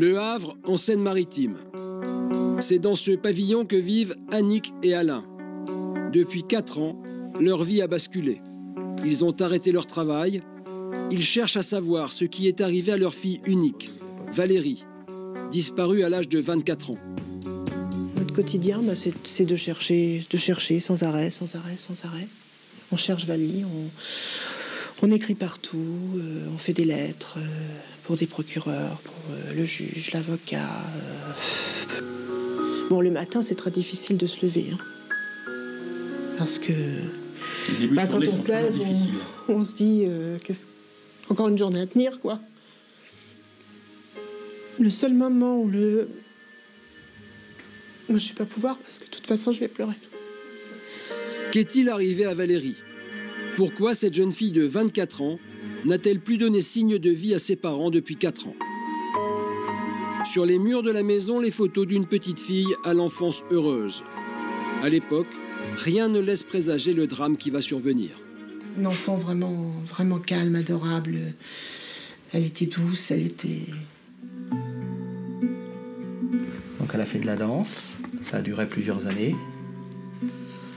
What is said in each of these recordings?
Le Havre, en Seine-Maritime. C'est dans ce pavillon que vivent Annick et Alain. Depuis 4 ans, leur vie a basculé. Ils ont arrêté leur travail. Ils cherchent à savoir ce qui est arrivé à leur fille unique, Valérie, disparue à l'âge de 24 ans. Notre quotidien, c'est de chercher sans arrêt. On cherche Valérie, on écrit partout, on fait des lettres pour des procureurs, pour le juge, l'avocat. Bon, le matin, c'est très difficile de se lever. Hein, parce que quand on se lève, on se dit encore une journée à tenir, quoi. Le seul moment où moi, je ne vais pas pouvoir, parce que de toute façon, je vais pleurer. Qu'est-il arrivé à Valérie? Pourquoi cette jeune fille de 24 ans n'a-t-elle plus donné signe de vie à ses parents depuis 4 ans? Sur les murs de la maison, les photos d'une petite fille à l'enfance heureuse. À l'époque, rien ne laisse présager le drame qui va survenir. Une enfant vraiment, vraiment calme, adorable. Elle était douce, elle était... Donc elle a fait de la danse, ça a duré plusieurs années.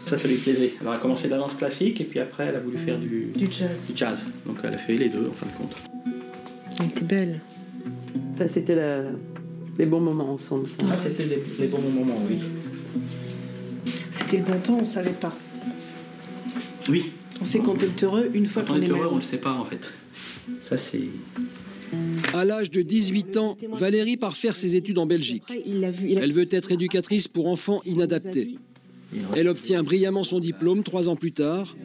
Ça lui plaisait. Elle a commencé la danse classique et puis après elle a voulu faire du jazz. Donc elle a fait les deux en fin de compte. Elle était belle. Ça c'était les bons moments ensemble. Ça, c'était les bons moments, oui. C'était le bon temps, on ne savait pas. Oui. On sait qu'on est heureux une fois qu'on est malheureux. On ne le sait pas en fait. Ça c'est... À l'âge de 18 ans, Valérie part faire ses études en Belgique. Elle veut être éducatrice pour enfants inadaptés. Elle obtient brillamment son diplôme 3 ans plus tard.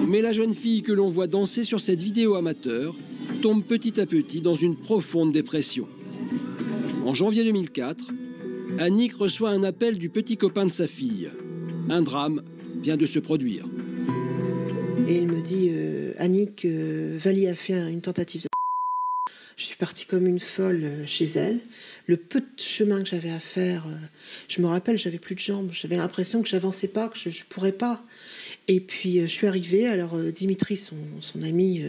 Mais la jeune fille que l'on voit danser sur cette vidéo amateur tombe petit à petit dans une profonde dépression. En janvier 2004, Annick reçoit un appel du petit copain de sa fille. Un drame vient de se produire. Et il me dit « Annick, Valérie a fait une tentative de... » Je suis partie comme une folle chez elle. Le peu de chemin que j'avais à faire, je me rappelle, j'avais plus de jambes. J'avais l'impression que j'avançais pas, que je pourrais pas. Et puis je suis arrivée. Alors Dimitri, son ami,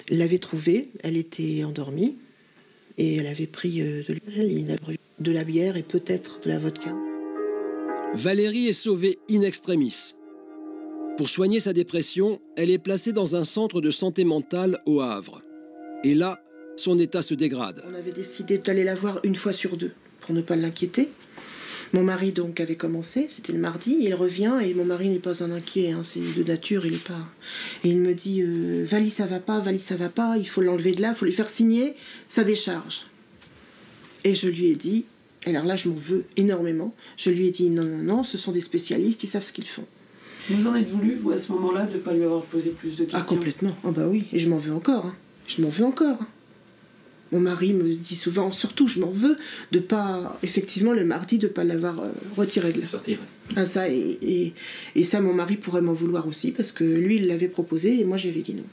l'avait trouvée. Elle était endormie et elle avait pris de la bière et peut-être de la vodka. Valérie est sauvée in extremis. Pour soigner sa dépression, elle est placée dans un centre de santé mentale au Havre. Et là, son état se dégrade. On avait décidé d'aller la voir 1 fois sur 2 pour ne pas l'inquiéter. Mon mari donc avait commencé, c'était le mardi, il revient et mon mari n'est pas un inquiet, hein, c'est de nature, il est pas. Et il me dit Valérie ça va pas, il faut l'enlever de là, il faut lui faire signer sa décharge. Et je lui ai dit, alors là je m'en veux énormément, je lui ai dit non, ce sont des spécialistes, ils savent ce qu'ils font. Vous en êtes voulu, vous, à ce moment-là, de ne pas lui avoir posé plus de questions? Ah, complètement. Ah bah oui, et je m'en veux encore. Hein. Je m'en veux encore. Hein. Mon mari me dit souvent, surtout, je m'en veux de pas, effectivement, le mardi, de ne pas l'avoir retiré de là. Sortir. Ah, ça, et ça, mon mari pourrait m'en vouloir aussi, parce que lui, il l'avait proposé, et moi, j'avais dit non.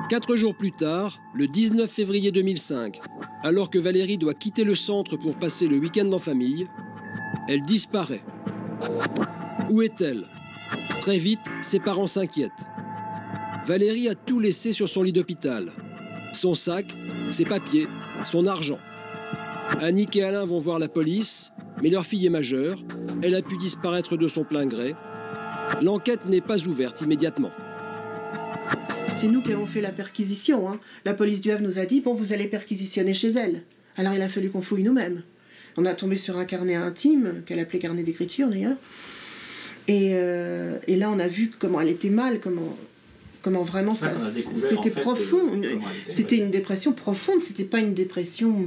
4 jours plus tard, le 19 février 2005, alors que Valérie doit quitter le centre pour passer le week-end en famille, elle disparaît. Où est-elle? Très vite, ses parents s'inquiètent. Valérie a tout laissé sur son lit d'hôpital. Son sac, ses papiers, son argent. Annick et Alain vont voir la police, mais leur fille est majeure. Elle a pu disparaître de son plein gré. L'enquête n'est pas ouverte immédiatement. C'est nous qui avons fait la perquisition. Hein. La police du Havre nous a dit, bon, vous allez perquisitionner chez elle. Alors il a fallu qu'on fouille nous-mêmes. On a tombé sur un carnet intime, qu'elle appelait carnet d'écriture d'ailleurs. Et là, on a vu comment elle était mal, comment vraiment ça, c'était profond. C'était une dépression profonde, c'était pas une dépression...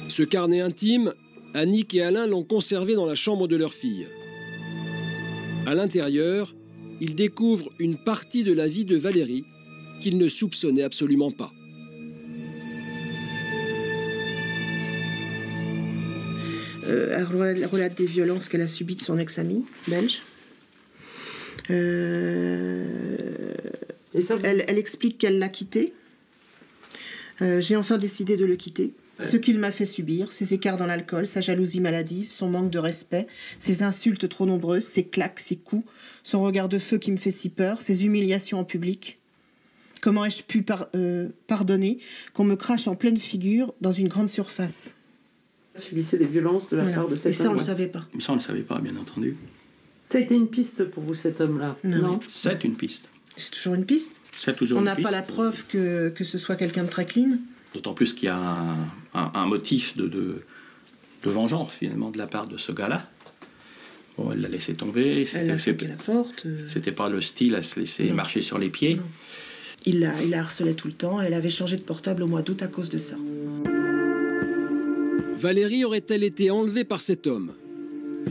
Ce carnet intime, Annick et Alain l'ont conservé dans la chambre de leur fille. À l'intérieur, ils découvrent une partie de la vie de Valérie qu'ils ne soupçonnaient absolument pas. Elle relate des violences qu'elle a subies de son ex-ami belge. Elle explique qu'elle l'a quitté. J'ai enfin décidé de le quitter. Ce qu'il m'a fait subir, ses écarts dans l'alcool, sa jalousie maladive, son manque de respect, ses insultes trop nombreuses, ses claques, ses coups, son regard de feu qui me fait si peur, ses humiliations en public. Comment ai-je pu pardonner qu'on me crache en pleine figure dans une grande surface? Subissait des violences de la part de cet homme. Et ça, on ne le savait pas. Ça, on ne le savait pas, bien entendu. Ça a été une piste pour vous, cet homme-là? Non. C'est une piste. C'est toujours une piste. C'est toujours On une n'a piste. pas la preuve que ce soit quelqu'un de très clean. D'autant plus qu'il y a un motif de vengeance, finalement, de la part de ce gars-là. Bon, elle l'a laissé tomber. Elle a claqué la porte. C'était pas le style à se laisser marcher sur les pieds. Non. Il la harcelait tout le temps. Elle avait changé de portable au mois d'août à cause de ça. Valérie aurait-elle été enlevée par cet homme?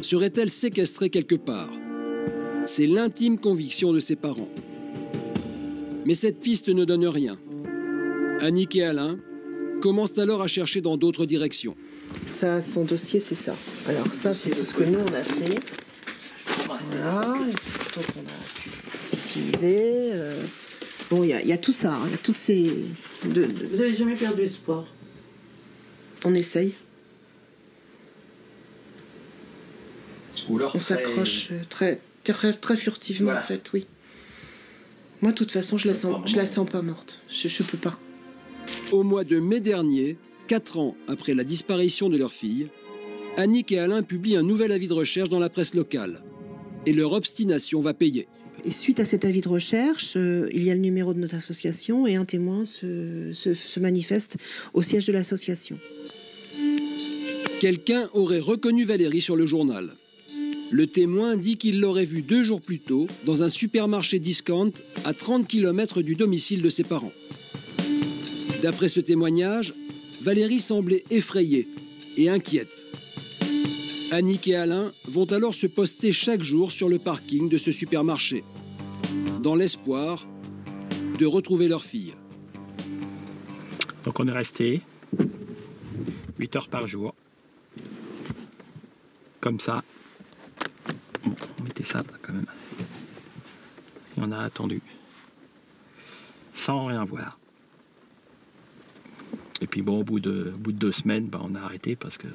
Serait-elle séquestrée quelque part? C'est l'intime conviction de ses parents. Mais cette piste ne donne rien. Annick et Alain commencent alors à chercher dans d'autres directions. Ça, son dossier, c'est ça. Alors ça, c'est tout ce que nous, on a fait. Voilà, les photos qu'on a pu utiliser. Bon, il y a tout ça. Il y a toutes ces... Vous avez jamais perdu espoir? On essaye. Ou alors On s'accroche très furtivement, Voilà. en fait, oui. Moi, de toute façon, je la sens pas morte. Je peux pas. Au mois de mai dernier, 4 ans après la disparition de leur fille, Annick et Alain publient un nouvel avis de recherche dans la presse locale. Et leur obstination va payer. Et suite à cet avis de recherche, il y a le numéro de notre association et un témoin se manifeste au siège de l'association. Quelqu'un aurait reconnu Valérie sur le journal. Le témoin dit qu'il l'aurait vue 2 jours plus tôt dans un supermarché discount à 30 km du domicile de ses parents. D'après ce témoignage, Valérie semblait effrayée et inquiète. Annick et Alain vont alors se poster chaque jour sur le parking de ce supermarché, dans l'espoir de retrouver leur fille. Donc on est resté 8 heures par jour. Comme ça. Bon, on mettait ça quand même. Et on a attendu. Sans rien voir. Et puis bon, au bout de 2 semaines, on a arrêté parce que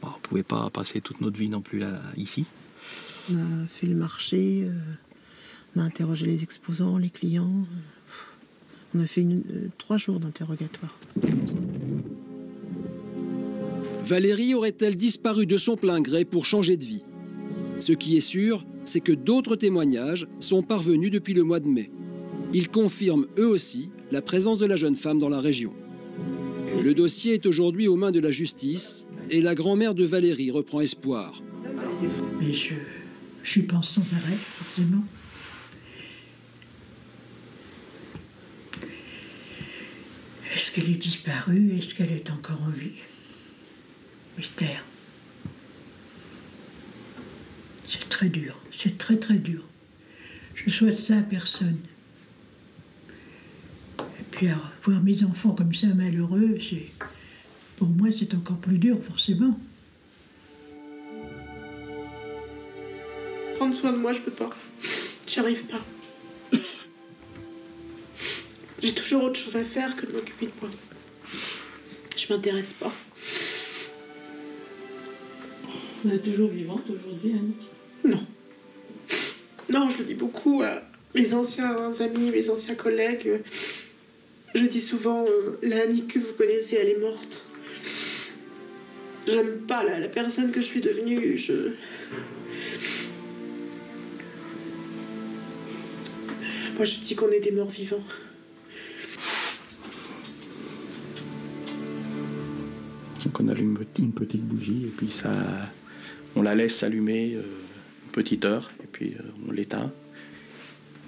on ne pouvait pas passer toute notre vie non plus là, ici. On a fait le marché, on a interrogé les exposants, les clients. On a fait 3 jours d'interrogatoire. Valérie aurait-elle disparu de son plein gré pour changer de vie? Ce qui est sûr, c'est que d'autres témoignages sont parvenus depuis le mois de mai. Ils confirment eux aussi la présence de la jeune femme dans la région. Le dossier est aujourd'hui aux mains de la justice et la grand-mère de Valérie reprend espoir. Mais je pense sans arrêt, forcément. Est-ce qu'elle est disparue? Est-ce qu'elle est encore en vie? Mystère. C'est très dur, c'est très très dur. Je souhaite ça à personne. Et puis voir mes enfants comme ça malheureux, pour moi c'est encore plus dur forcément. Prendre soin de moi, je peux pas. J'y arrive pas. J'ai toujours autre chose à faire que de m'occuper de moi. Je m'intéresse pas. Vous êtes toujours vivante aujourd'hui, Annick? Non. Non, je le dis beaucoup à mes anciens amis, mes anciens collègues. Je dis souvent, la Annick que vous connaissez, elle est morte. J'aime pas la personne que je suis devenue. Moi, je dis qu'on est des morts vivants. Donc on allume une petite bougie et puis ça, on la laisse s'allumer une petite heure et puis on l'éteint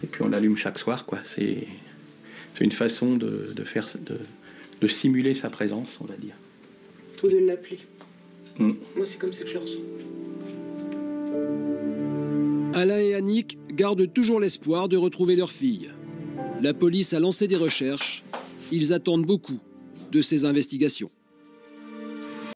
et puis on l'allume chaque soir, quoi. C'est une façon de de simuler sa présence, on va dire. Ou de l'appeler. Moi c'est comme ça que je le ressens. Alain et Annick gardent toujours l'espoir de retrouver leur fille. La police a lancé des recherches. Ils attendent beaucoup de ces investigations.